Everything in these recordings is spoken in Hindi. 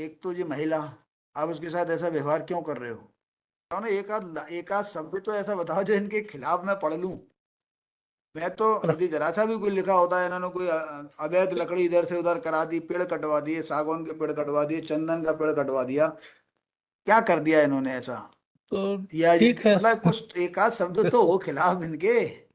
एक तो ये महिला, आप उसके साथ ऐसा व्यवहार क्यों कर रहे हो? बताओ ना, एक आध शब्द तो ऐसा बताओ जो इनके खिलाफ मैं पढ़ लूं। मैं तो यदि जरा सा भी कोई लिखा होता है, इन्होंने कोई अवैध लकड़ी इधर से उधर करा दी, पेड़ कटवा दिए, सागौन के पेड़ कटवा दिए, चंदन का पेड़ कटवा दिया, क्या कर दिया इन्होंने ऐसा? तो या ठीक है। मतलब कुछ एक आध शब्द तो हो खिलाफ इनके।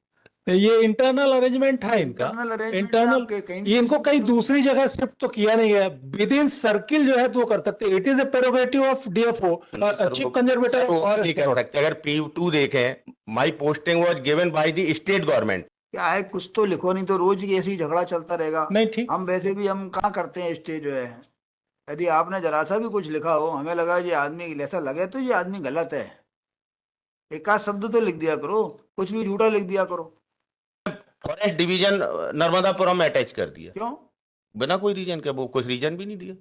ये इंटरनल अरेंजमेंट था इनका। इंटरनल अरेंजमेंट में इंटरनल, आपके कहीं भी ये कुछ इनको भी कहीं करो। दूसरी जगह शिफ्ट तो किया नहीं है। विद इन सर्किल जो है तो वो कर सकते हैं। It is a prerogative of DFO, sir chief वो कंजर्वेटर वो फॉरेस्ट। नहीं कर सकते। अगर P2 देखें, my posting was given by the state government. क्या है, कुछ तो लिखो, नहीं तो रोज ही ऐसे ही झगड़ा चलता रहेगा। नहीं ठीक। हम वैसे भी हम कहाँ करते हैं स्टेज जो है। यदि आपने जरा सा भी कुछ लिखा हो, हमें लगा ये आदमी ऐसा लगे तो ये आदमी गलत है, एक आध शब्द तो लिख दिया करो, कुछ भी झूठा लिख दिया करो। फॉरेस्ट डिवीजन नर्मदापुरम में अटैच कर दिया क्यों? बिना कोई रीजन के। वो कुछ रीजन भी नहीं दिया।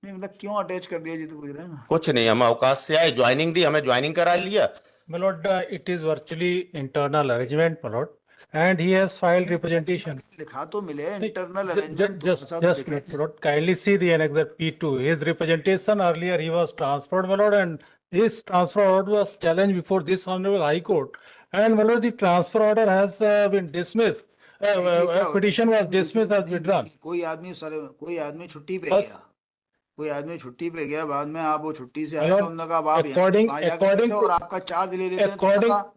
नहीं मतलब क्यों अटैच कर दिया जी, तो पूछ रहे हैं ना। कुछ नहीं, हम अवकाश से आए, ज्वाइनिंग दी, हमें ज्वाइनिंग करा लिया। My lord, it is virtually internal arrangement, my lord, and he has filed representation. लिखा तो मिले इंटरनल Just, अरेंजमेंट, just, तो just, लिखे। my lord, kindly see the annexure P2. His representation earlier he was transferred, my lord, and his transfer order was challenged before this honorable High Court. And my lord, the transfer order has been dismissed. देखिए क्या होता Petition है, was dismissed as withdrawn. कोई आदमी छुट्टी पे बस। गया, कोई आदमी छुट्टी पे गया, बाद में आप वो छुट्टी से आए Hello? तो उन्होंने कहा अब आप यहाँ According- वहाँ जाके according बैठो to- और आपका चार्ज ले लेते हैं, तो according- उसका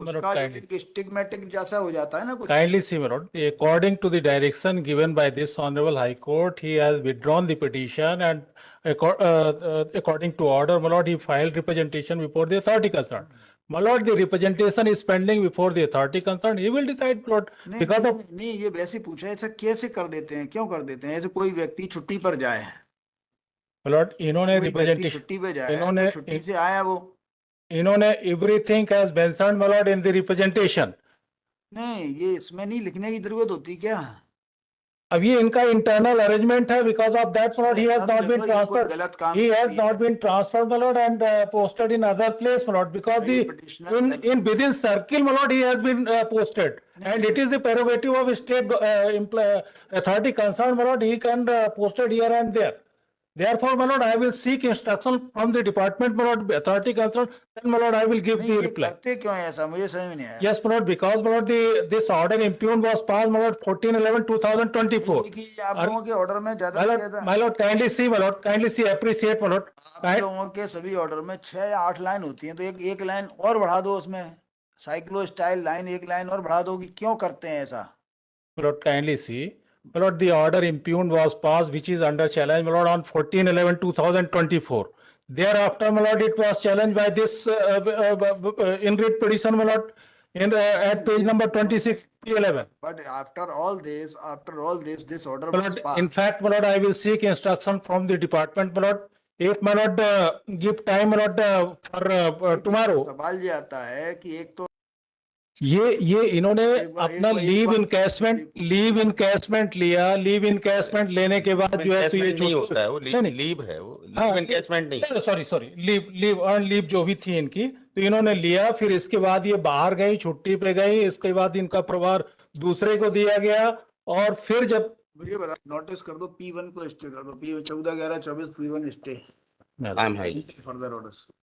My lord, उसका जो kindly. एक स्टिग्मेटिक जैसा हो जाता है ना कुछ। Kindly see, my lord, according to the direction given by this honorable High Court, he has withdrawn the petition and according to order, my lord, he filed representation before the authority concerned. My lord, the representation is pending before the authority concerned. He will decide, my lord, नहीं because नहीं, of नहीं, ये वैसे पूछा है, ऐसा कैसे कर देते हैं, क्यों कर देते हैं ऐसे? कोई व्यक्ति छुट्टी पर जाए, my lord, इन्होंने कोई व्यक्ति representation, छुट्टी पे जाए, इन्होंने तो छुट्टी से आया वो। इन्होंने everything has mentioned, my lord, in the representation. नहीं, ये इसमें नहीं लिखने की जरूरत होती क्या? अब ये इनका internal arrangement है, because of that, my lord, he has ऐसा not been देखो, ये कोई transferred. गलत काम He has नहीं not है। been transferred, my lord, and posted in other place, my lord, because भाई, the petitioner in within circle, my lord, he has been posted, and it is the prerogative of state authority concerned, my lord, he can posted here and there. Therefore, my lord, I will seek instruction from the department, my lord, authority concerned, then, my lord, I will give नहीं, the ये reply. करते क्यों है ऐसा, मुझे समझ में नहीं आया। Yes, my lord, because, my lord, this order impugned was passed, my lord, 14/11/2024. देखिए, आप लोगों के ऑर्डर में ज्यादा My क्या lord, था? my lord, kindly see, my lord, kindly see, appreciate, my lord. आप लोगों के सभी ऑर्डर में 6 या 8 लाइन होती हैं, तो एक लाइन और बढ़ा दो उसमें, साइक्लो स्टाइल लाइन, एक लाइन और बढ़ा दो, कि क्यों करते हैं ऐसा? My lord, kindly see. My lord, the order impugned was passed, which is under challenge, my lord, on 14/11/2024. Thereafter, my lord, it was challenged by this in writ petition, my lord, at page number 26, P11. But after all this, this order My was lord, passed. in fact, my lord, I will seek instruction from the department, my lord. If my lord give time, my lord, for tomorrow. सवाल ये आता है कि एक तो ये इन्होंने अपना एक लीव बार- इनकैशमेंट लिया। लीव इनकैशमेंट लेने के बाद जो है तो ये नहीं होता है, वो नहीं, लीव है, वो हाँ, लीव एनकैशमेंट नहीं। सॉरी लीव अर्न लीव जो भी थी इनकी, तो इन्होंने लिया, फिर इसके बाद ये बाहर गई, छुट्टी पे गई, इसके बाद इनका प्रभार दूसरे को दिया गया, और फिर जब मुझे बता, नोटिस कर दो, P1 को स्टे कर दो, P 14/11/24 P1 stay I am high further orders.